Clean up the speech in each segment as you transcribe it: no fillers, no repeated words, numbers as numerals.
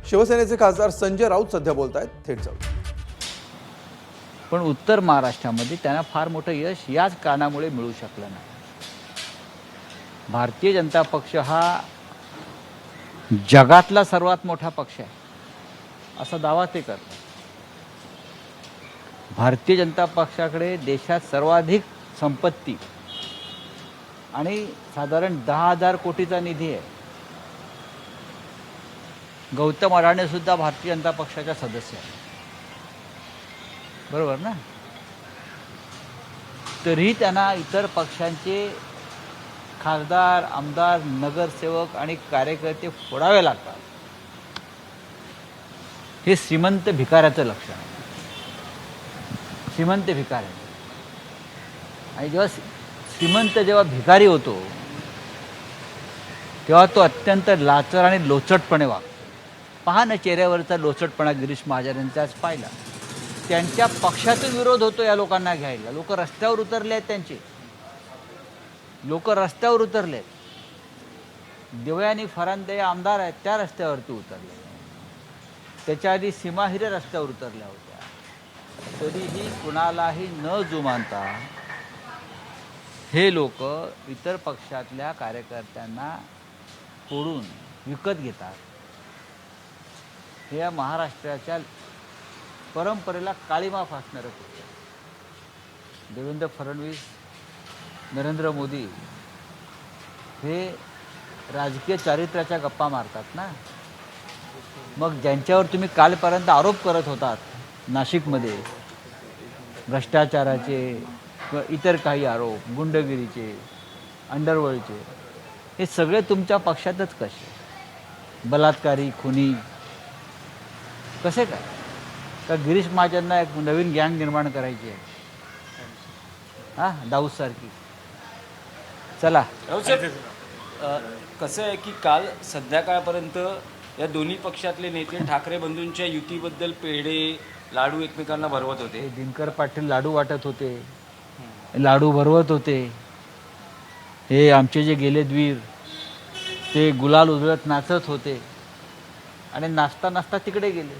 शिवसेनेचे खासदार संजय राऊत सध्या बोलतायत, थेट जाऊ. पण उत्तर महाराष्ट्रामध्ये त्यांना फार मोठं यश याच कारणामुळे मिळू शकलं नाही. भारतीय जनता पक्ष हा जगातला सर्वात मोठा पक्ष आहे असा दावा ते करतात. भारतीय जनता पक्षाकडे देशात सर्वाधिक संपत्ती आणि साधारण 10,000 कोटीचा निधी आहे. गौतम अडाणी सुद्धा भारतीय जनता पक्षाचा सदस्य आहे, बरोबर ना. तरीही त्यांना इतर पक्षांचे खासदार, आमदार, नगरसेवक आणि कार्यकर्ते फोडावे लागतात. हे श्रीमंत भिकाऱ्याचं लक्षण आहे. श्रीमंत भिकारी आणि जेव्हा श्रीमंत जेव्हा भिकारी होतो तेव्हा तो अत्यंत लाचर आणि लोचटपणे वागतो. पहा ना चेहऱ्यावरचा लोचटपणा गिरीश महाजन यांचाच पाहिला. त्यांच्या पक्षातून विरोध होतो या लोकांना घ्यायला. लोक रस्त्यावर उतरले आहेत, त्यांचे लोक रस्त्यावर उतरले आहेत. देवयानी फरांदे आमदार आहेत, त्या रस्त्यावरती उतरले. त्याच्या आधी सीमा हिरे रस्त्यावर उतरल्या होत्या. तरीही कुणालाही न जुमानता हे लोक इतर पक्षातल्या कार्यकर्त्यांना फोडून विकत घेतात. हे या महाराष्ट्राच्या परंपरेला काळीमा फासणारं कृत्य. देवेंद्र फडणवीस, नरेंद्र मोदी हे राजकीय चारित्र्याच्या गप्पा मारतात ना. मग ज्यांच्यावर तुम्ही कालपर्यंत आरोप करत होतात नाशिकमध्ये, भ्रष्टाचाराचे किंवा इतर काही आरोप, गुंडगिरीचे, अंडरवर्ल्डचे, हे सगळे तुमच्या पक्षातच कसे? बलात्कारी, खुनी कसे काय? का गिरीश महाजनना एक नवीन गँग निर्माण करायची आहे, हां, दाऊदसारखी? चला. कसं आहे की काल संध्याकाळपर्यंत या दोन्ही पक्षातले नेते ठाकरे बंधूंच्या युतीबद्दल पेढे, लाडू एकमेकांना भरवत होते. दिनकर पाटील लाडू वाटत होते, लाडू भरवत होते. हे आमचे जे गेलेत वीर ते गुलाल उधळत नाचत होते आणि नाचता नाचता तिकडे गेले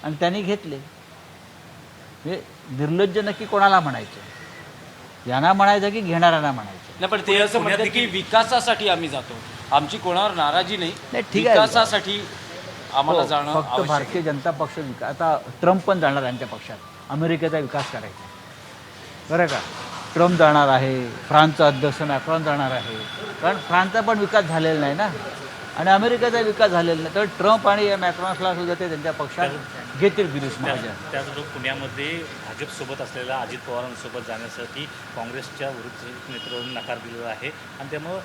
आणि त्यांनी घेतले. म्हणजे निर्लज्ज नक्की कोणाला म्हणायचं? यांना म्हणायचं की घेणाऱ्यांना म्हणायचं? नाही, पण ते असं म्हणतात की विकासासाठी आम्ही जातो, आमची कोणावर नाराजी नाही, ठीक आहे, विकासासाठी आम्हाला जाणं फक्त आवश्यक आहे. भारतीय जनता पक्ष आता ट्रम्प पण जाणार यांच्या पक्षात, अमेरिकेचा विकास करायचा, बरं का. ट्रम्प जाणार आहे, फ्रान्सचा अध्यक्ष मॅक्रॉन जाणार आहे, कारण फ्रान्सचा पण विकास झालेला नाही ना आणि अमेरिकेचा विकास झालेला नाही. तर ट्रम्प आणि या मॅक्रॉनला सुद्धा ते त्यांच्या पक्षात घेतील. गिरीश महाजन त्याचबरोबर पुण्यामध्ये भाजपसोबत असलेल्या अजित पवारांसोबत जाण्यासाठी काँग्रेसच्या वरिष्ठ नेतृत्वाने नकार दिलेला आहे आणि त्यामुळं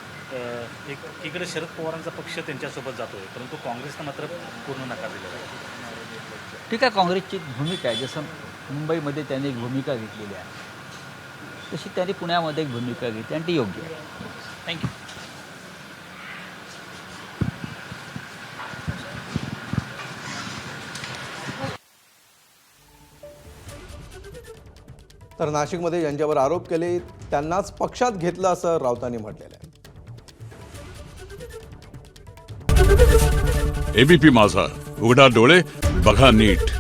इकडे शरद पवारांचा पक्ष त्यांच्यासोबत जातोय, परंतु काँग्रेसनं मात्र पूर्ण नकार दिलेला आहे. ठीक आहे, काँग्रेसची भूमिका आहे. जसं मुंबईमध्ये त्यांनी एक भूमिका घेतलेली आहे तशी त्यांनी पुण्यामध्ये एक भूमिका घेतली आणि ती योग्य आहे. थँक्यू. तर नाशिकमध्ये ज्यांच्यावर आरोप केले त्यांनाच पक्षात घेतलं असं राऊतांनी म्हटलेलं आहे. एबीपी माझा, उघडा डोळे बघा नीट.